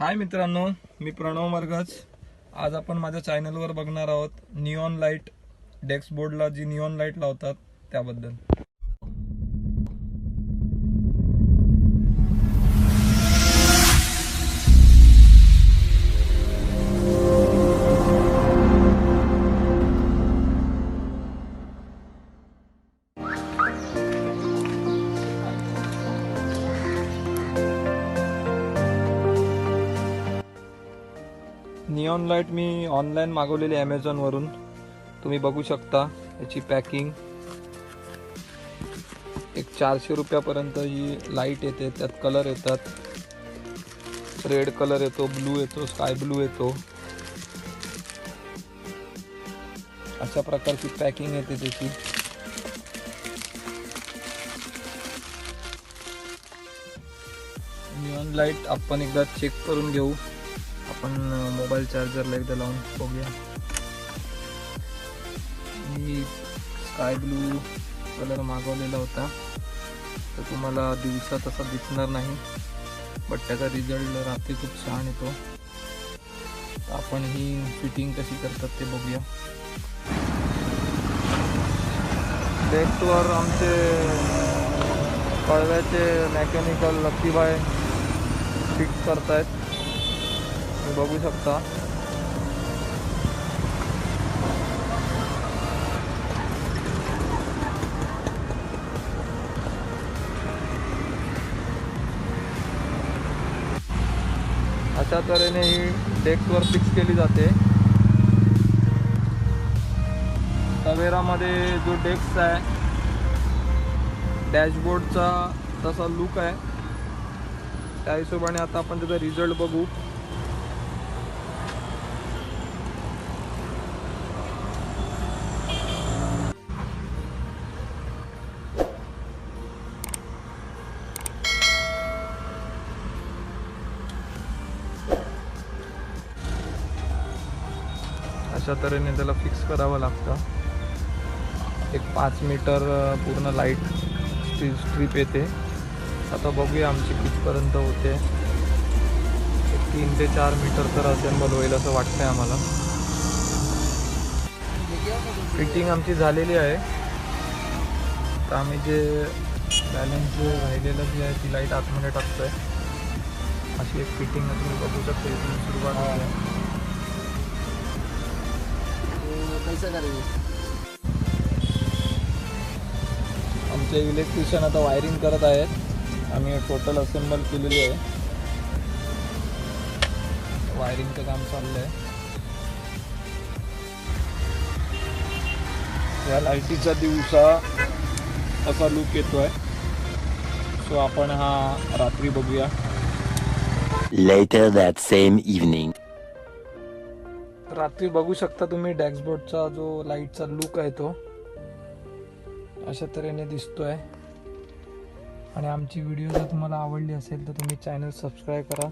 हाय मित्रांनो, मी प्रणव मरगज। आज आपण माझ्या चॅनलवर बघणार आहोत निऑन लाईट डॅशबोर्डला जी निऑन लाईट लावतात त्याबद्दल। निऑन लाईट मी ऑनलाइन मागवलेली Amazon वरून। तुम्ही बघू शकता याची पॅकिंग। एक 400 रुपयापर्यंत ही लाईट येते। त्यात कलर येतात, रेड कलर येतो, ब्लू येतो, स्काय ब्लू येतो। अशा प्रकारची पॅकिंग येते त्याची। निऑन लाईट आपण एकदा चेक करून घेऊ। आपण मोबाईल चार्जरला एकदा लावून बघूया। मी स्काय ब्लू कलर मागवलेला होता, तर तुम्हाला दिवसा तसा दिसणार नाही, बट त्याचा रिझल्ट रात्री खूप छान येतो। आपण ही फिटिंग कशी करतात ते बघूया। डेस्कवर आमचे कळव्याचे मेकॅनिकल लक्कीबाई फिक्स करतायत, बघू शकता। अशा तऱ्हेने ही डेस्कवर फिक्स केली जाते। तवेरा मध्ये जो डेस्क आहे डॅशबोर्डचा तसा लुक आहे, त्या हिशोबाने आता आपण त्याचा रिझल्ट बघू। अशा तऱ्हेने त्याला फिक्स करावं लागतं। एक 5 मीटर पूर्ण लाईट स्ट्रीप येते। आता बघूया आमची कितपर्यंत होते। 3 ते 4 मीटर तर असेंबल होईल असं वाटतंय आम्हाला। फिटिंग आमची झालेली आहे। तर आम्ही जे बॅलन्स राहिलेलं जे आहे ती लाईट आतमध्ये टाकतोय। अशी एक फिटिंग तुम्ही बघू शकता। इथून सुरुवात होते। आमचे इलेक्ट्रिशियन आता वायरिंग करत आहेत। आम्ही टोटल असेंबल केलेली आहे। वायरिंगचं काम चाललंय। या लाईटीचा दिवसा असा लुक येतोय। सो आपण हा रात्री बघूया। Later that same evening. रात्री बघू शकता तुम्ही डॅशबोर्डचा जो लाईटचा लुक आहे तो अशा तऱ्हेने दिसतोय। आणि आमची व्हिडिओ जर तुम्हाला आवडली असेल तर तुम्ही चॅनल सबस्क्राईब करा।